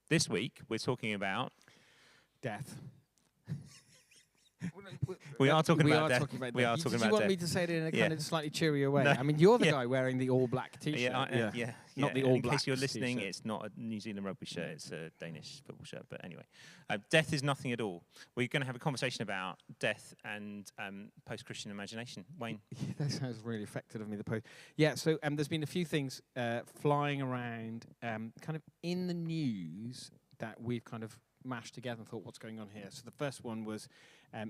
This week, we're talking about... Death. We are talking about death. We are talking about death. Did you want me to say it in a kind of slightly cheerier way? No. I mean, you're the guy wearing the all-black T-shirt. Yeah. Not the all-black. In case you're listening, it's not a New Zealand rugby shirt. It's a Danish football shirt. But anyway, death is nothing at all. We're going to have a conversation about death and post-Christian imagination. Wayne? Yeah, that sounds really affected of me, the post. Yeah, so there's been a few things flying around kind of in the news that we've kind of mashed together and thought, what's going on here? So the first one was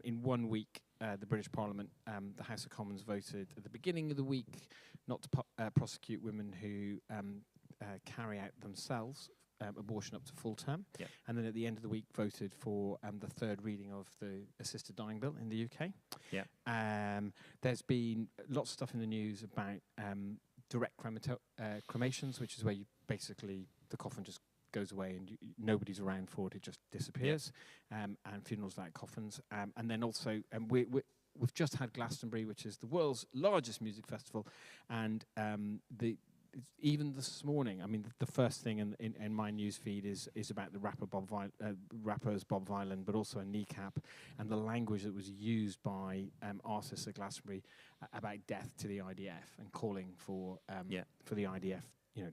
in 1 week, the British Parliament, the House of Commons voted at the beginning of the week not to prosecute women who carry out themselves abortion up to full term. Yep. And then at the end of the week voted for the third reading of the assisted dying bill in the UK. Yeah. There's been lots of stuff in the news about direct cremations, which is where you basically, the coffin just goes away and nobody's around for it just disappears. And funerals like coffins, and then also we've just had Glastonbury, which is the world's largest music festival, and even this morning, I mean, the first thing in my news feed is about the rappers Bob Vyland, but also a kneecap, and the language that was used by artists at Glastonbury about death to the IDF and calling for the IDF.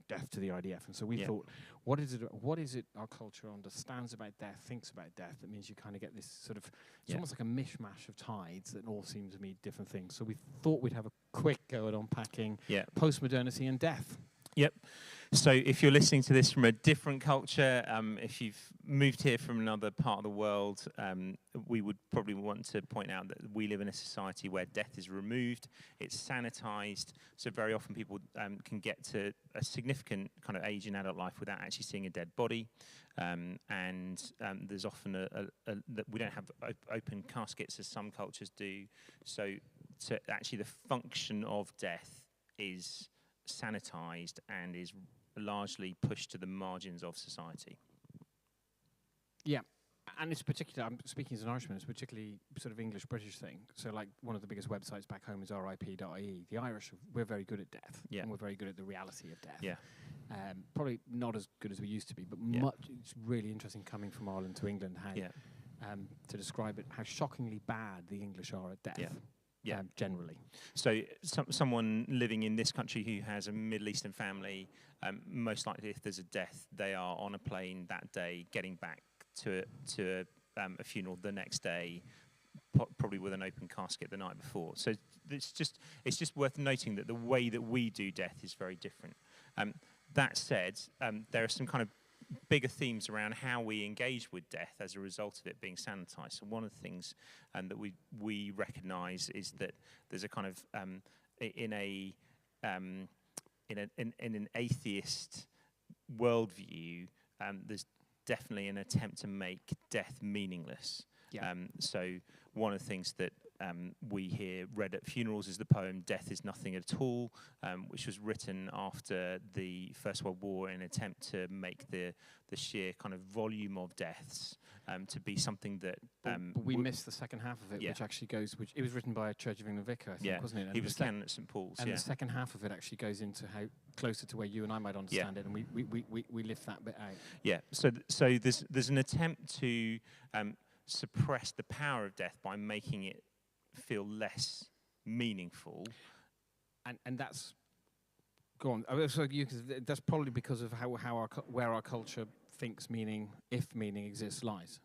Death to the IDF. And so we thought, what is it our culture understands about death, thinks about death, that means you kind of get this sort of, it's almost like a mishmash of tides that all seem to mean different things. So we thought we'd have a quick go at unpacking postmodernity and death. Yep. So if you're listening to this from a different culture, if you've moved here from another part of the world, we would probably want to point out that we live in a society where death is removed, it's sanitized, so very often people can get to a significant kind of age in adult life without actually seeing a dead body, and there's often that we don't have open caskets as some cultures do, so actually the function of death is sanitized and is largely pushed to the margins of society. Yeah. And it's particularly, I'm speaking as an Irishman, it's particularly sort of English-British thing. So like one of the biggest websites back home is RIP.ie. The Irish, we're very good at death. Yeah. And we're very good at the reality of death. Yeah. Probably not as good as we used to be, but it's really interesting coming from Ireland to England, how to describe it, how shockingly bad the English are at death. Yeah. Yeah, generally. So someone living in this country who has a Middle Eastern family, most likely if there's a death, they are on a plane that day, getting back to a funeral the next day, probably with an open casket the night before. So it's just worth noting that the way that we do death is very different. That said, there are some kind of bigger themes around how we engage with death as a result of it being sanitized. So one of the things that we recognize is that there's a kind of in an atheist worldview, there's definitely an attempt to make death meaningless. Yeah. So one of the things that we hear read at funerals is the poem "Death is Nothing at All," which was written after the First World War in an attempt to make the sheer kind of volume of deaths to be something that... but we missed the second half of it, which actually goes... it was written by a Church of England vicar, I think, wasn't it? And he was canon at St Paul's, and the second half of it actually goes into how closer to where you and I might understand it, and we lift that bit out. Yeah, so there's an attempt to suppress the power of death by making it feel less meaningful, and that's go on. So that's probably because of where our culture thinks meaning, if meaning exists, lies.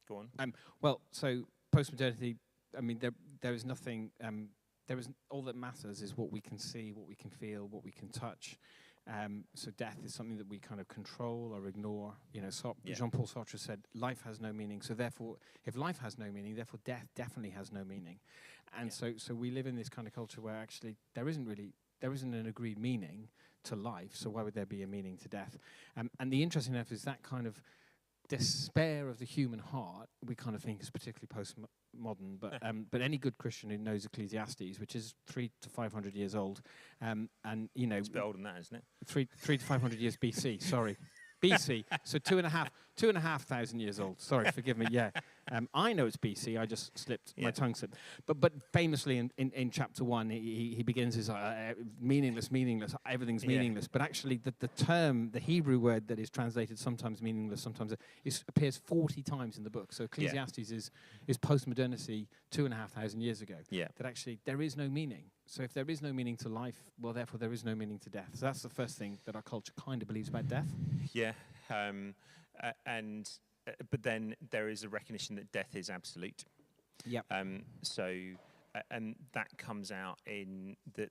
Go on. Well, so postmodernity. I mean, there is nothing. There is all that matters is what we can see, what we can feel, what we can touch. So death is something that we kind of control or ignore. Jean-Paul Sartre said, life has no meaning. So therefore, if life has no meaning, therefore death definitely has no meaning. And so we live in this kind of culture where actually there isn't an agreed meaning to life. So why would there be a meaning to death? And the interesting enough is that kind of despair of the human heart, we kind of think is particularly postmodern, but any good Christian who knows Ecclesiastes, which is 300 to 500 years old, and it's a bit older than that, isn't it? 300 to 500 years BC. Sorry, BC. So 2,500 years old. Sorry, forgive me. Yeah, I know it's BC. I just slipped. Yeah. My tongue slipped. But famously in chapter 1, he begins his meaningless. Everything's Yeah. meaningless. But actually, the term, the Hebrew word that is translated sometimes meaningless, sometimes appears 40 times in the book. So Ecclesiastes is post-modernity 2,500 years ago. Yeah. That actually there is no meaning. So if there is no meaning to life, well, therefore there is no meaning to death. So that's the first thing that our culture kind of believes about death. Yeah. But then there is a recognition that death is absolute. Yep. And that comes out in the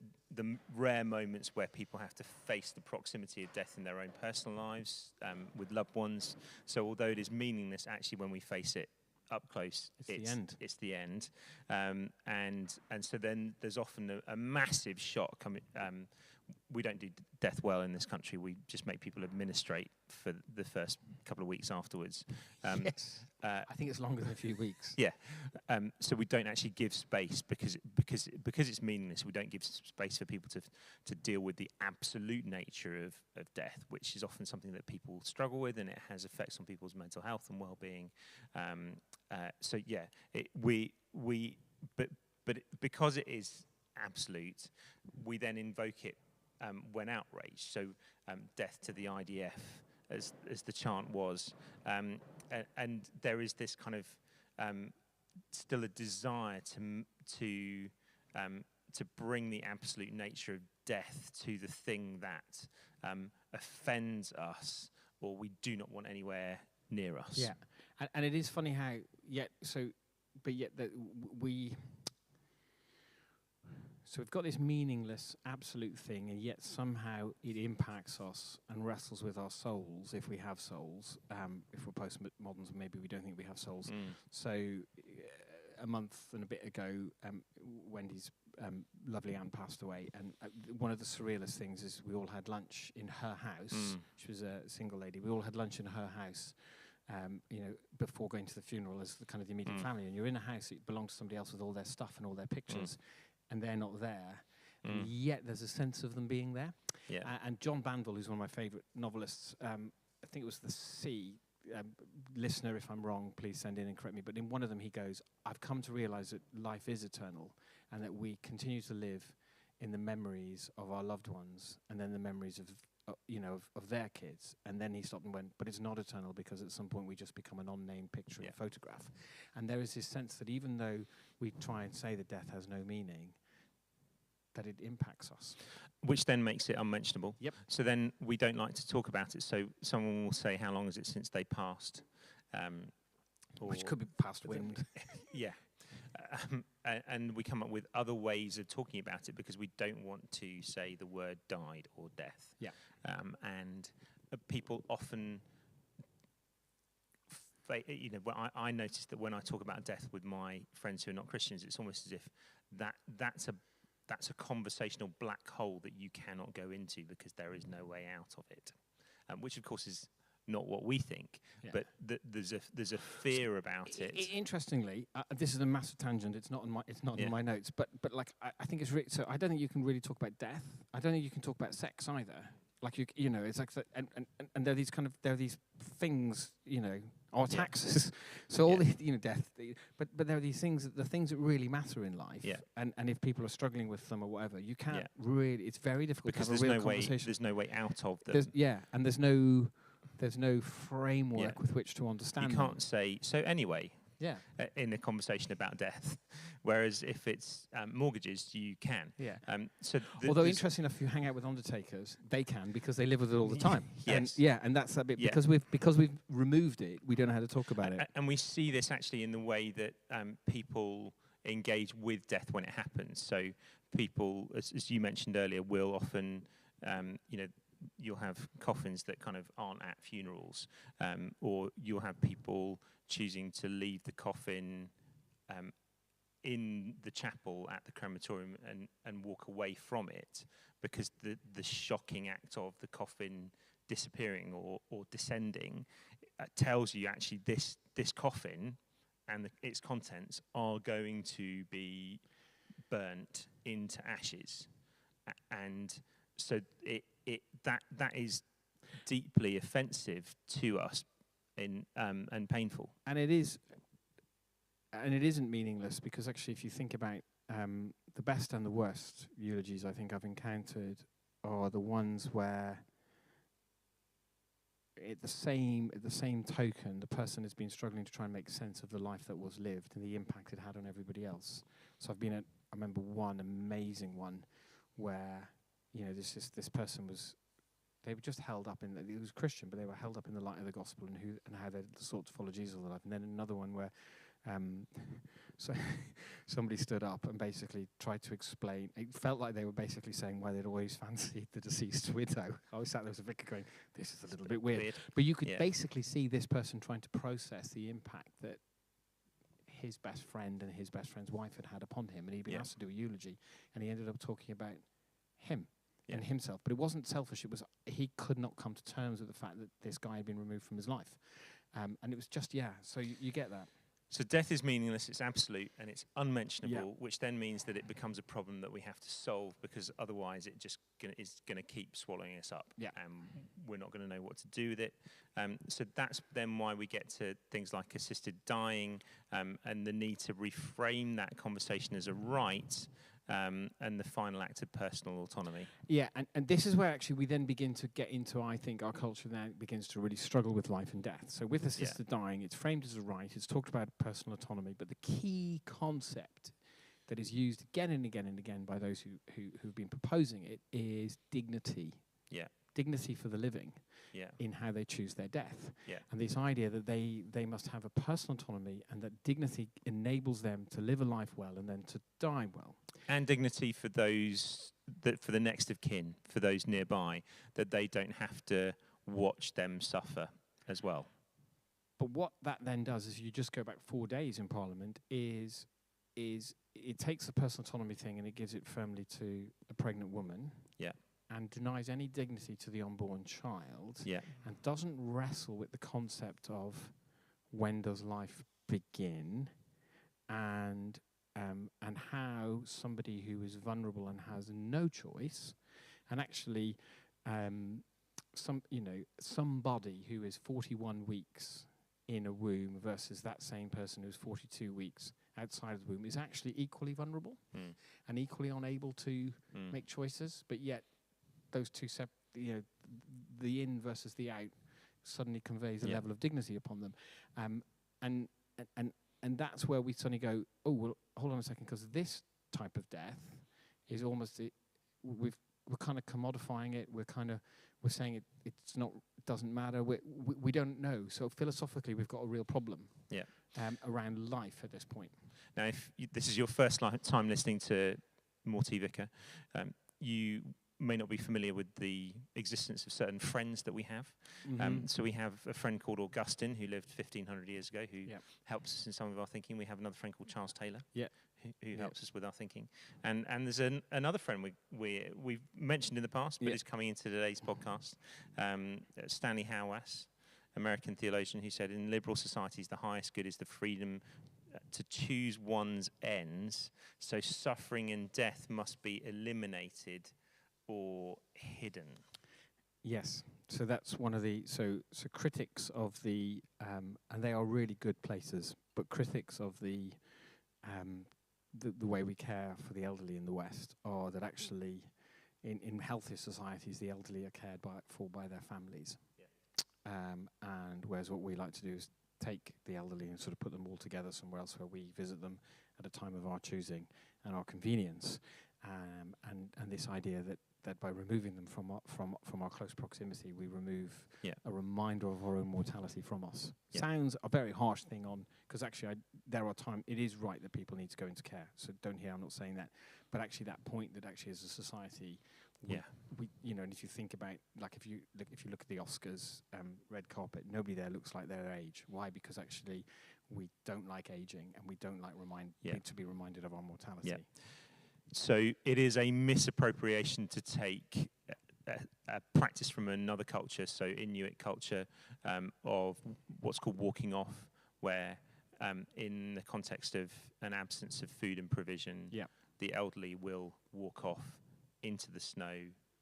rare moments where people have to face the proximity of death in their own personal lives, with loved ones. So although it is meaningless, actually when we face it up close, it's the end. And so then there's often a massive shock coming. We don't do death well in this country. We just make people administrate for the first couple of weeks afterwards. Yes. I think it's longer than a few weeks. Yeah. So we don't actually give space because it's meaningless. We don't give space for people to deal with the absolute nature of death, which is often something that people struggle with, and it has effects on people's mental health and well-being. But because it is absolute, we then invoke it when outraged. So death to the IDF, as the chant was, and there is this kind of still a desire to bring the absolute nature of death to the thing that offends us or we do not want anywhere near us. Yeah, and it is funny how So we've got this meaningless, absolute thing, and yet somehow it impacts us and wrestles with our souls, if we have souls. If we're postmoderns, maybe we don't think we have souls. So a month and a bit ago, Wendy's lovely Anne passed away, and one of the surrealist things is we all had lunch in her house. She was a single lady. We all had lunch in her house. Before going to the funeral as the kind of the immediate family, and you're in a house that belongs to somebody else with all their stuff and all their pictures. And they're not there, and yet there's a sense of them being there. Yeah. And John Bandel, who's one of my favourite novelists, I think it was The Sea, listener, if I'm wrong, please send in and correct me, but in one of them he goes, I've come to realise that life is eternal and that we continue to live in the memories of our loved ones and then the memories of their kids. And then he stopped and went, but it's not eternal because at some point we just become an unnamed picture and photograph. And there is this sense that even though we try and say that death has no meaning, that it impacts us. Which then makes it unmentionable. Yep. So then we don't like to talk about it. So someone will say, how long is it since they passed? Which could be past wind. Yeah. And we come up with other ways of talking about it because we don't want to say the word died or death. Yeah. And people often, I notice that when I talk about death with my friends who are not Christians, it's almost as if that's a conversational black hole that you cannot go into because there is no way out of it, which of course is not what we think, but there's a fear about it. Interestingly, this is a massive tangent. It's not in my notes, but like I think it's so I don't think you can really talk about death. I don't think you can talk about sex either. Like it's like and there are these things, or taxes. So all the death, but there are these things, the things that really matter in life. Yeah. And if people are struggling with them or whatever, you can't really. It's very difficult because to have a real conversation. There's no way out of them. And there's no framework with which to understand. You can't say so anyway. Yeah. In a conversation about death, whereas if it's mortgages, you can. Yeah. Although interesting enough, if you hang out with undertakers, they can because they live with it all the time. Yes. And that's a bit because we've removed it. We don't know how to talk about it. And we see this actually in the way that people engage with death when it happens. So people, as you mentioned earlier, will often, you'll have coffins that kind of aren't at funerals, or you'll have people choosing to leave the coffin in the chapel at the crematorium and walk away from it because the shocking act of the coffin disappearing or descending tells you actually this coffin and its contents are going to be burnt into ashes, and so that is deeply offensive to us and painful. And it is and it isn't meaningless, because actually, if you think about the best and the worst eulogies I think I've encountered are the ones where, at the same token, the person has been struggling to try and make sense of the life that was lived and the impact it had on everybody else. So I remember one amazing one where, this person was, they were just held up it was Christian, but they were held up in the light of the gospel and how they sought to follow Jesus all their life. And then another one where so somebody stood up and basically tried to explain. It felt like they were basically saying why they'd always fancied the deceased widow. I was sat there as a vicar going, this is a little bit weird. But you could basically see this person trying to process the impact that his best friend and his best friend's wife had upon him. And he'd been asked to do a eulogy, and he ended up talking about him and himself. But it wasn't selfish. It was he could not come to terms with the fact that this guy had been removed from his life. And it was just, so you get that. So death is meaningless, it's absolute, and it's unmentionable, which then means that it becomes a problem that we have to solve, because otherwise it just is going to keep swallowing us up, and we're not going to know what to do with it. So that's then why we get to things like assisted dying, and the need to reframe that conversation as a right, and the final act of personal autonomy. Yeah, and this is where actually we then begin to get into, I think, our culture now begins to really struggle with life and death. So with assisted dying, it's framed as a right, it's talked about personal autonomy, but the key concept that is used again and again and again by those who've been proposing it is dignity. Yeah. Dignity for the living in how they choose their death. And this idea that they must have a personal autonomy, and that dignity enables them to live a life well and then to die well. And dignity for those, for the next of kin, for those nearby, that they don't have to watch them suffer as well. But what that then does is, you just go back 4 days in Parliament, is it takes the personal autonomy thing and it gives it firmly to a pregnant woman. Yeah. And denies any dignity to the unborn child. Yeah. And doesn't wrestle with the concept of when does life begin, and how somebody who is vulnerable and has no choice, and actually somebody who is 41 weeks in a womb versus that same person who's 42 weeks outside of the womb is actually equally vulnerable and equally unable to make choices, but yet those two the in versus the out suddenly conveys a level of dignity upon them, and that's where we suddenly go, oh well, hold on a second, because this type of death is almost we're kind of commodifying it. We're saying it's not, it doesn't matter. We don't know. So philosophically, we've got a real problem around life at this point. Now, if this is your first time listening to Morty Vicar, you may not be familiar with the existence of certain friends that we have. So we have a friend called Augustine, who lived 1,500 years ago, who helps us in some of our thinking. We have another friend called Charles Taylor, who helps us with our thinking. And there's another friend we've mentioned in the past, but is coming into today's podcast, Stanley Hauerwas, American theologian, who said, in liberal societies, the highest good is the freedom to choose one's ends. So suffering and death must be eliminated or hidden. Yes. So that's one of the so critics of the and they are really good places, but critics of the way we care for the elderly in the West are that actually in healthier societies the elderly are cared for by their families. And whereas what we like to do is take the elderly and sort of put them all together somewhere else where we visit them at a time of our choosing and our convenience, and this idea that by removing them from our close proximity, we remove a reminder of our own mortality from us. Sounds a very harsh thing because actually there are times it is right that people need to go into care. So don't hear I'm not saying that, but actually that point that actually as a society, we and if you think about, like, if you look at the Oscars red carpet, nobody there looks like their age. Why? Because actually we don't like aging, and we don't like need to be reminded of our mortality. So it is a misappropriation to take a practice from another culture, so Inuit culture, of what's called walking off, where in the context of an absence of food and provision, the elderly will walk off into the snow,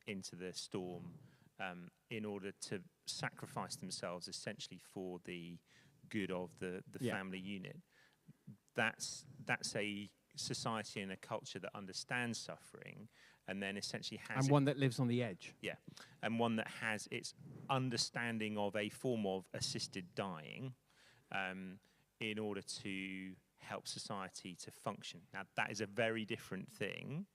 into the storm, in order to sacrifice themselves essentially for the good of the family unit. that's a society and a culture that understands suffering, and then essentially has And one that lives on the edge. and one that has its understanding of a form of assisted dying, in order to help society to function. Now, that is a very different thing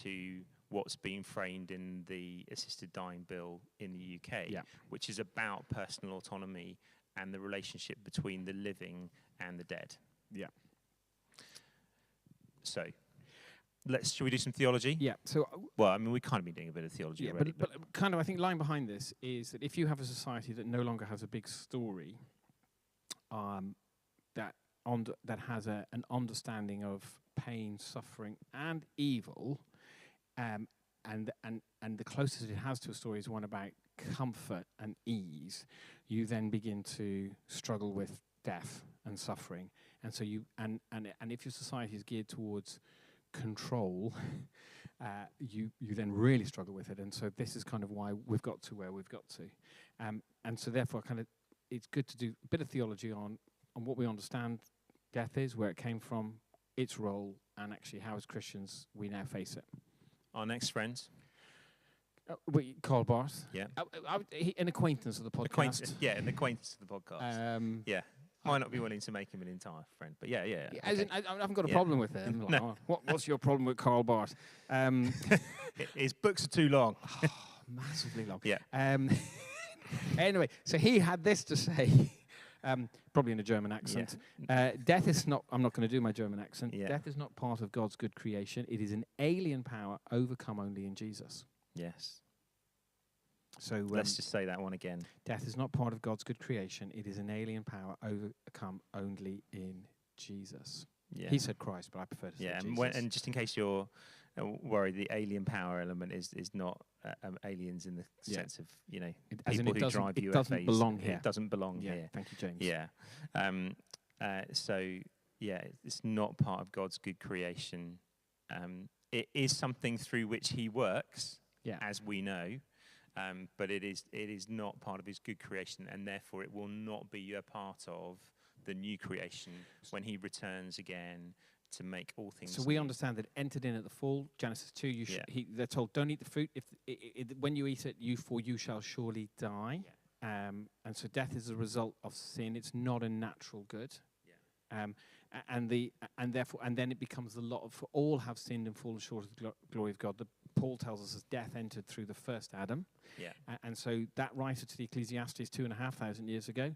to what's being framed in the assisted dying bill in the UK, which is about personal autonomy and the relationship between the living and the dead. Yeah. So, shall we do some theology? Yeah. So, Well, I mean, we've kind of been doing a bit of theology already. but kind of, I think, lying behind this is that if you have a society that no longer has a big story, that has an understanding of pain, suffering, and evil, and the closest it has to a story is one about comfort and ease, you then begin to struggle with death and suffering, and so and if your society is geared towards control, you then really struggle with it, and so this is kind of why we've got to where we've got to, and so therefore, kind of, it's good to do a bit of theology on what we understand death is, where it came from, its role, and actually how, as Christians, we now face it. Our next friend. Carl Barth. Yeah. An acquaintance of the podcast. An acquaintance of the podcast. Yeah. Might not be willing to make him an entire friend, but yeah. As in, I haven't got a problem with him. Like, no. What's your problem with Carl Barth? His books are too long. Massively long. Yeah. Anyway, so he had this to say, probably in a German accent. Yeah. Death is not, I'm not going to do my German accent. Yeah. Death is not part of God's good creation. It is an alien power overcome only in Jesus. Yes. So let's just say that one again. Death is not part of God's good creation. It is an alien power overcome only in Jesus. Yeah. He said Christ, but I prefer to say Jesus. And just in case you're worried, the alien power element is not aliens in the sense of, people who drive UFOs. It doesn't belong here. It doesn't belong here. Thank you, James. Yeah. It's not part of God's good creation. It is something through which he works, as we know. But it is not part of his good creation, and therefore it will not be a part of the new creation when he returns again to make all things. So we understand that entered in at the fall, Genesis 2. They're told, don't eat the fruit. When you eat it, you shall surely die. Yeah. And so death is a result of sin. It's not a natural good. Yeah. And then it becomes the lot of, for all have sinned and fallen short of the glory of God. Paul tells us as death entered through the first Adam. Yeah. And so that writer to the Ecclesiastes 2,500 years ago,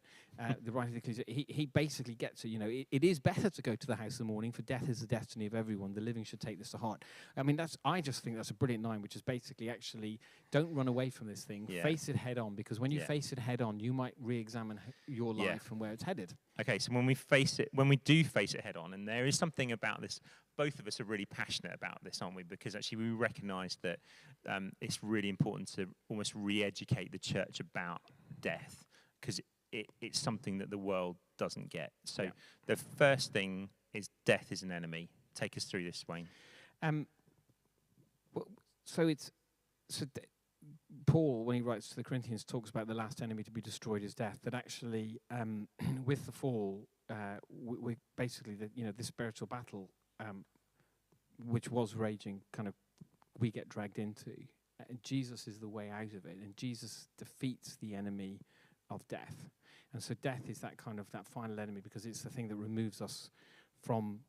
the writer of the Ecclesiastes, he basically gets it, it is better to go to the house of mourning, for death is the destiny of everyone. The living should take this to heart. I mean, I just think that's a brilliant line, which is basically actually, don't run away from this thing. Yeah. Face it head on, because when you face it head on, you might re-examine your life and where it's headed. Okay, so when we do face it head on, and there is something about this, both of us are really passionate about this, aren't we? Because actually we recognise that it's really important to almost re-educate the church about death, because it's something that the world doesn't get. So the first thing is death is an enemy. Take us through this, Wayne. Paul, when he writes to the Corinthians, talks about the last enemy to be destroyed is death. That actually, with the fall, we basically, this spiritual battle, which was raging, kind of, we get dragged into. And Jesus is the way out of it, and Jesus defeats the enemy of death. And so death is that kind of, that final enemy, because it's the thing that removes us from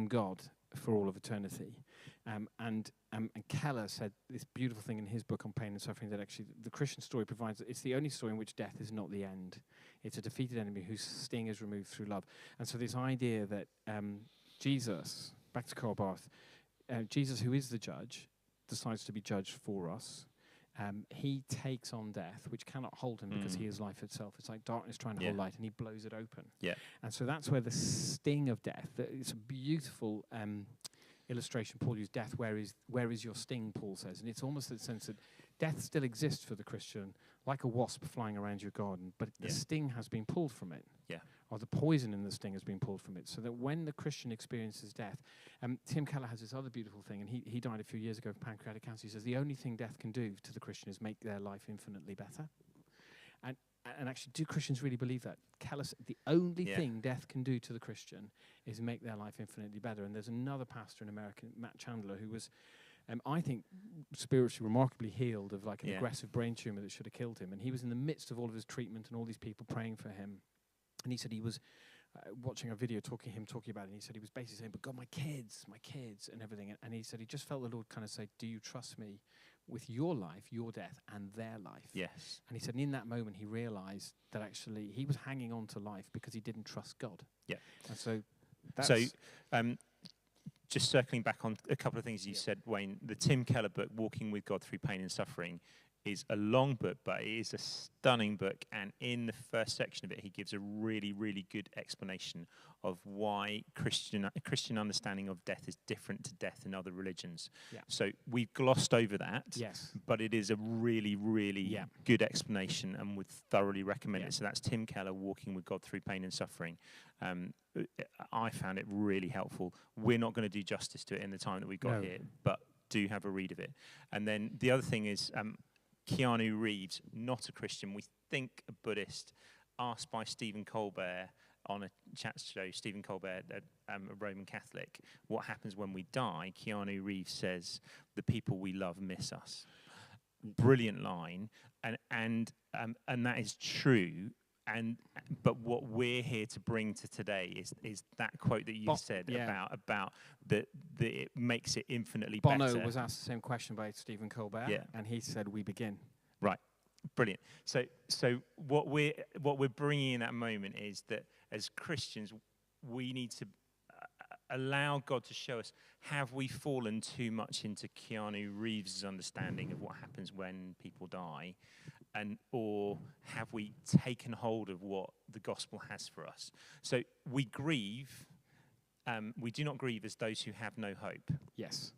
God for all of eternity. And Keller said this beautiful thing in his book on pain and suffering, that actually the Christian story provides, it's the only story in which death is not the end. It's a defeated enemy whose sting is removed through love. And so this idea that Jesus, back to Karl Barth, Jesus, who is the judge, decides to be judged for us. He takes on death, which cannot hold him because he is life itself. It's like darkness trying to hold light, and he blows it open. Yeah. And so that's where the sting of death, it's a beautiful illustration Paul used, death, where is your sting, Paul says. And it's almost the sense that death still exists for the Christian, like a wasp flying around your garden, but the sting has been pulled from it. Yeah. Or the poison in the sting has been pulled from it. So that when the Christian experiences death, Tim Keller has this other beautiful thing, and he died a few years ago of pancreatic cancer. He says the only thing death can do to the Christian is make their life infinitely better. And actually, do Christians really believe that? The only Yeah. thing death can do to the Christian is make their life infinitely better. And there's another pastor in America, Matt Chandler, who was, I think, spiritually remarkably healed of like an Yeah. aggressive brain tumor that should have killed him. And he was in the midst of all of his treatment and all these people praying for him. And he said he was watching a video talking about it. And he said he was basically saying, "But God, my kids, and everything." And he said he just felt the Lord kind of say, "Do you trust me with your life, your death, and their life?" Yes. And he said in that moment he realized that actually he was hanging on to life because he didn't trust God. Yeah. And so that's... So, just circling back on a couple of things you said, Wayne, the Tim Keller book, Walking with God Through Pain and Suffering, is a long book, but it is a stunning book. And in the first section of it, he gives a really, really good explanation of why a Christian understanding of death is different to death in other religions. Yeah. So we've glossed over that, Yes. but it is a really, really good explanation and would thoroughly recommend it. So that's Tim Keller, Walking with God Through Pain and Suffering. I found it really helpful. We're not going to do justice to it in the time that we've got here, but do have a read of it. And then the other thing is Keanu Reeves, not a Christian, we think a Buddhist, asked by Stephen Colbert on a chat show, Stephen Colbert, a Roman Catholic, what happens when we die. Keanu Reeves says, "The people we love miss us." Brilliant line, and that is true. But what we're here to bring to today is that quote that you said about that it makes it infinitely Bono better. was asked the same question by Stephen Colbert, and he said, "We begin." Right, brilliant. So what we're bringing in that moment is that as Christians, we need to allow God to show us: have we fallen too much into Keanu Reeves' understanding of what happens when people die? Or have we taken hold of what the gospel has for us? So we grieve. We do not grieve as those who have no hope. Yes.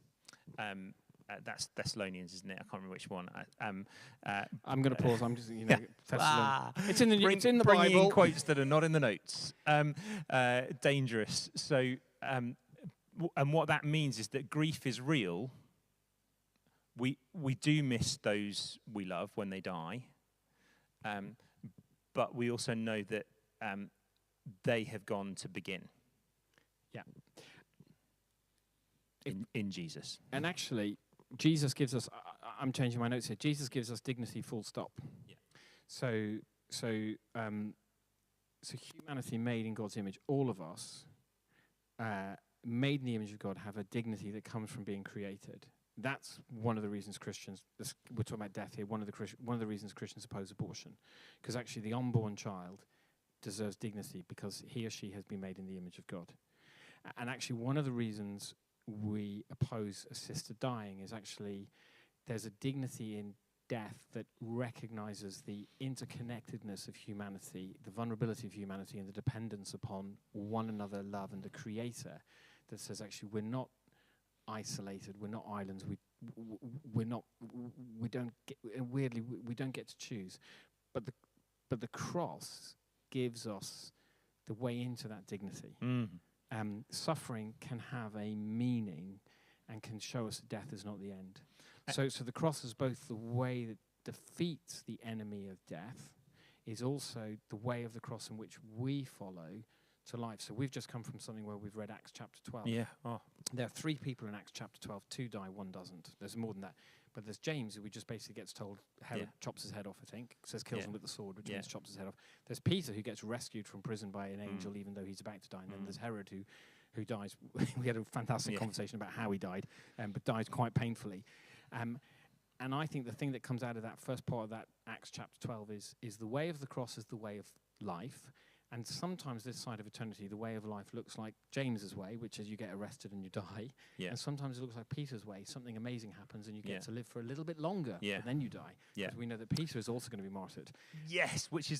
That's Thessalonians, isn't it? I can't remember which one. I'm going to pause. I'm just, It's in the it's in the bringing Bible. in quotes that are not in the notes. Dangerous. So, and what that means is that grief is real. We do miss those we love when they die, but we also know that they have gone to begin. Yeah. In Jesus. And actually, Jesus gives us... I'm changing my notes here. Jesus gives us dignity, full stop. Yeah. So humanity made in God's image, all of us, made in the image of God, have a dignity that comes from being created. That's one of the reasons Christians, we're talking about death here, one of the reasons Christians oppose abortion. Because actually the unborn child deserves dignity because he or she has been made in the image of God. And actually one of the reasons we oppose assisted dying is actually there's a dignity in death that recognizes the interconnectedness of humanity, the vulnerability of humanity and the dependence upon one another, love and the Creator, that says actually we're not isolated, we're not islands, we don't get to choose, but the cross gives us the way into that dignity. Suffering can have a meaning and can show us that death is not the end. So the cross is both the way that defeats the enemy of death, is also the way of the cross in which we follow to life. So we've just come from something where we've read Acts chapter 12. Yeah. Oh. There are 3 people in Acts chapter 12. 2 die, 1 doesn't. There's more than that. But there's James, who we just basically gets told Herod chops his head off, I think. Says kills him with the sword, which means chops his head off. There's Peter, who gets rescued from prison by an angel, even though he's about to die. And then there's Herod, who dies. We had a fantastic conversation about how he died, but dies quite painfully. And I think the thing that comes out of that first part of that Acts chapter 12 is the way of the cross is the way of life. And sometimes this side of eternity, the way of life looks like James's way, which is you get arrested and you die. Yeah. And sometimes it looks like Peter's way. Something amazing happens and you get to live for a little bit longer, but then you die. Because we know that Peter is also going to be martyred. Yes, which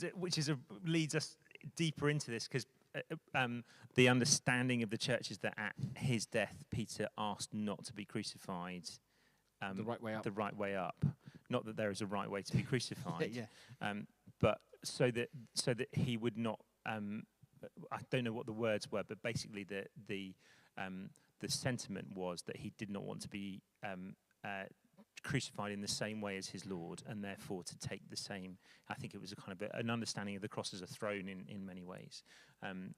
leads us deeper into this, because the understanding of the church is that at his death, Peter asked not to be crucified. The right way up. The right way up. Not that there is a right way to be crucified. But so that he would not. I don't know what the words were, but basically the sentiment was that he did not want to be crucified in the same way as his Lord, and therefore to take the same. I think it was a kind of an understanding of the cross as a throne in many ways, and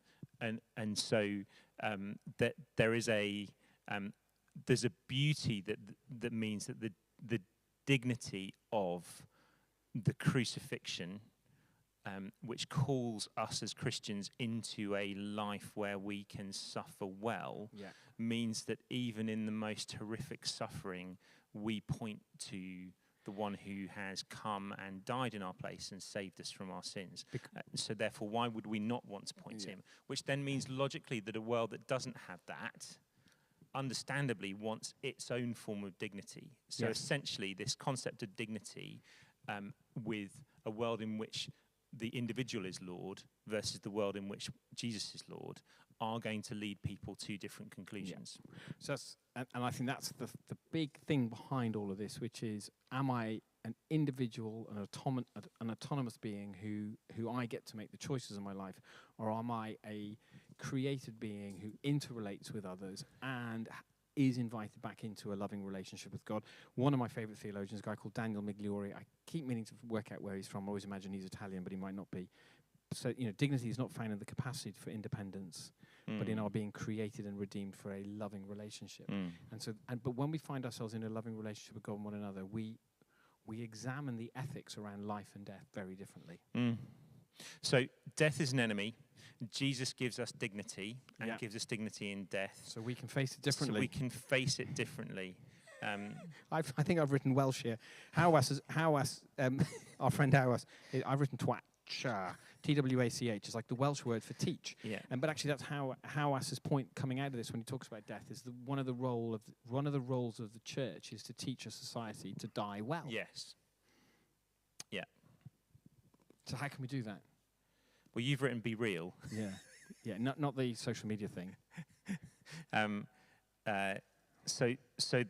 so that there is there's a beauty that means that the dignity of the crucifixion, which calls us as Christians into a life where we can suffer well, means that even in the most horrific suffering, we point to the one who has come and died in our place and saved us from our sins. So therefore, why would we not want to point to him? Which then means logically that a world that doesn't have that, understandably, wants its own form of dignity. So essentially, this concept of dignity with a world in which the individual is Lord versus the world in which Jesus is Lord are going to lead people to different conclusions. So that's, and I think that's the big thing behind all of this, which is, am I an individual, an autonomous being who I get to make the choices in my life, or am I a created being who interrelates with others and is invited back into a loving relationship with God? One of my favorite theologians, a guy called Daniel Migliore, I keep meaning to work out where he's from. I always imagine he's Italian, but he might not be. So, dignity is not found in the capacity for independence, but in our being created and redeemed for a loving relationship. But when we find ourselves in a loving relationship with God and one another, we examine the ethics around life and death very differently. So death is an enemy. Jesus gives us dignity and gives us dignity in death. So we can face it differently. So we can face it differently. I think I've written Welsh here. Hawas, our friend Hawas, I've written twat. TWACH is like the Welsh word for teach. But actually that's how Hawas's point coming out of this when he talks about death is one of the roles of the church is to teach a society to die well. Yes. Yeah. So how can we do that? Well, you've written "Be Real." Not the social media thing. So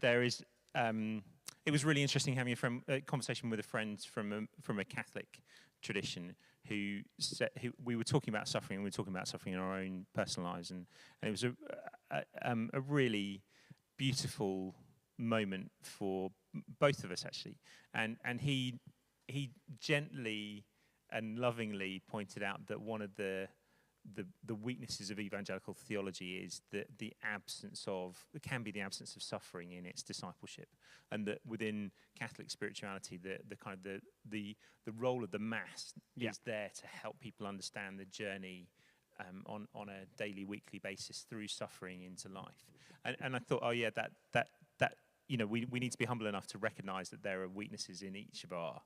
there is. It was really interesting having a conversation with a friend from a Catholic tradition who we were talking about suffering, and we were talking about suffering in our own personal lives, and it was a really beautiful moment for both of us actually, and he gently and lovingly pointed out that one of the weaknesses of evangelical theology is that the absence of suffering in its discipleship, and that within Catholic spirituality, the role of the Mass is there to help people understand the journey on a daily, weekly basis through suffering into life. And I thought, we need to be humble enough to recognise that there are weaknesses in each of our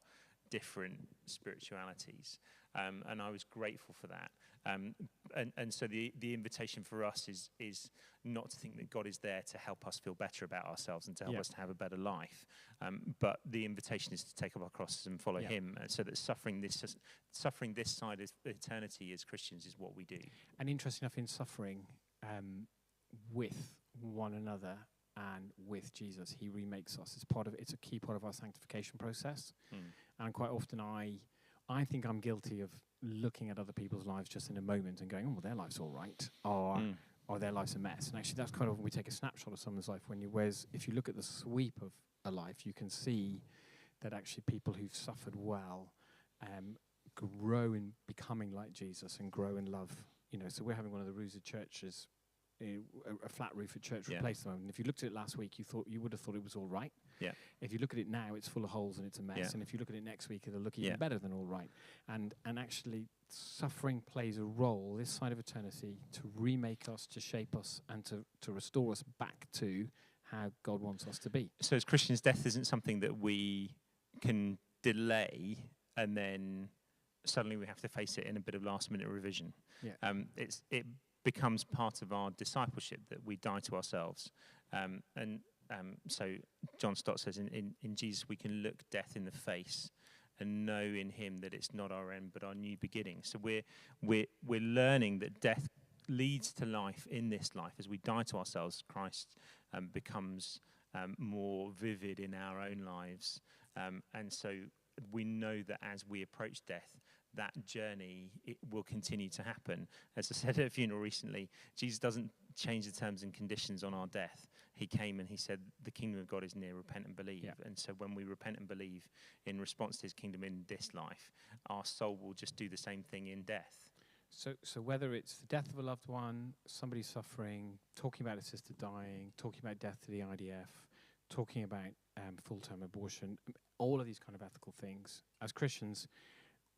different spiritualities, and I was grateful for that. And so the invitation for us is not to think that God is there to help us feel better about ourselves and to help us to have a better life, but the invitation is to take up our crosses and follow Him, so that suffering this side of eternity as Christians is what we do. And interesting enough, in suffering with one another and with Jesus, He remakes us. It's a key part of our sanctification process. And quite often I think I'm guilty of looking at other people's lives just in a moment and going, oh, well, their life's all right, or their life's a mess. And actually that's kind of when we take a snapshot of someone's life, whereas if you look at the sweep of a life, you can see that actually people who've suffered well grow in becoming like Jesus and grow in love. So we're having one of the roofs of churches, a flat roof at church replaced them. And if you looked at it last week, you would have thought it was all right. If you look at it now, it's full of holes and it's a mess. And if you look at it next week, it'll look even better than all right. And actually, suffering plays a role this side of eternity to remake us, to shape us, and to restore us back to how God wants us to be. So as Christians, death isn't something that we can delay and then suddenly we have to face it in a bit of last-minute revision. It becomes part of our discipleship that we die to ourselves. So John Stott says, in Jesus we can look death in the face and know in Him that it's not our end but our new beginning. So we're learning that death leads to life in this life. As we die to ourselves, Christ becomes more vivid in our own lives. And so we know that as we approach death, that journey, it will continue to happen. As I said at a funeral recently, Jesus doesn't change the terms and conditions on our death. He came and he said, the kingdom of God is near, repent and believe. Yeah. And so when we repent and believe in response to his kingdom in this life, our soul will just do the same thing in death. So whether it's the death of a loved one, somebody suffering, talking about a sister dying, talking about death to the IDF, talking about full-term abortion, all of these kind of ethical things, as Christians,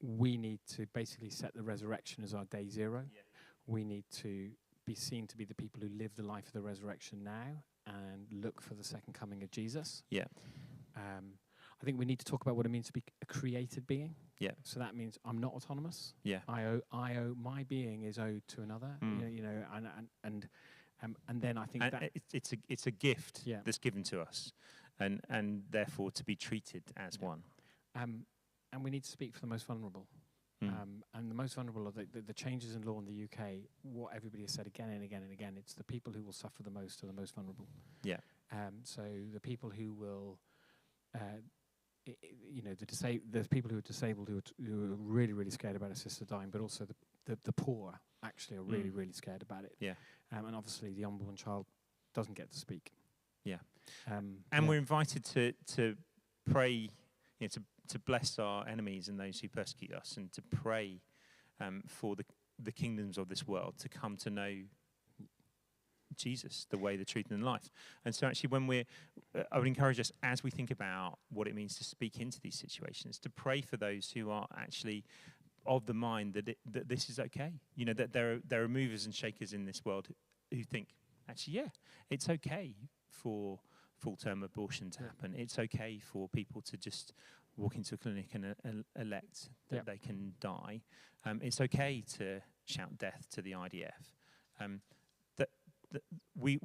we need to basically set the resurrection as our day zero. Yeah. We need to be seen to be the people who live the life of the resurrection now and look for the second coming of Jesus. Yeah. I think we need to talk about what it means to be a created being. Yeah. So that means I'm not autonomous. Yeah. I owe my being is owed to another. And then I think And that it's a gift Yeah. that's given to us, and therefore to be treated as one. and we need to speak for the most vulnerable. And the most vulnerable are the changes in law in the UK. What everybody has said again and again and again, it's the people who will suffer the most are the most vulnerable. Yeah. So the people who will, there's people who are disabled who are really, really scared about a sister dying, but also the poor actually are really, really scared about it. Yeah. And obviously the unborn child doesn't get to speak. Yeah. And we're invited to pray, to bless our enemies and those who persecute us, and to pray for the kingdoms of this world to come to know Jesus, the way, the truth, and the life. And so actually I would encourage us, as we think about what it means to speak into these situations, to pray for those who are actually of the mind that this is okay. That there are movers and shakers in this world who think, actually, yeah, it's okay for full-term abortion to happen. It's okay for people to just walk into a clinic and elect that they can die. It's okay to shout death to the IDF. We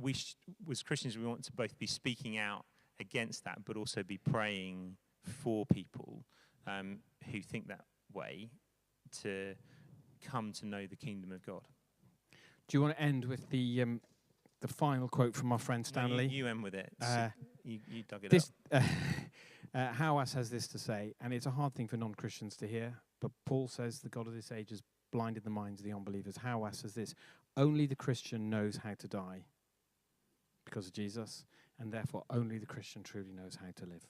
as Christians, we want to both be speaking out against that, but also be praying for people who think that way to come to know the kingdom of God. Do you want to end with the final quote from our friend Stanley? No, you end with it. You dug it up. Hawass has this to say, and it's a hard thing for non-Christians to hear, but Paul says the God of this age has blinded the minds of the unbelievers. Hawass says this: only the Christian knows how to die because of Jesus, and therefore only the Christian truly knows how to live.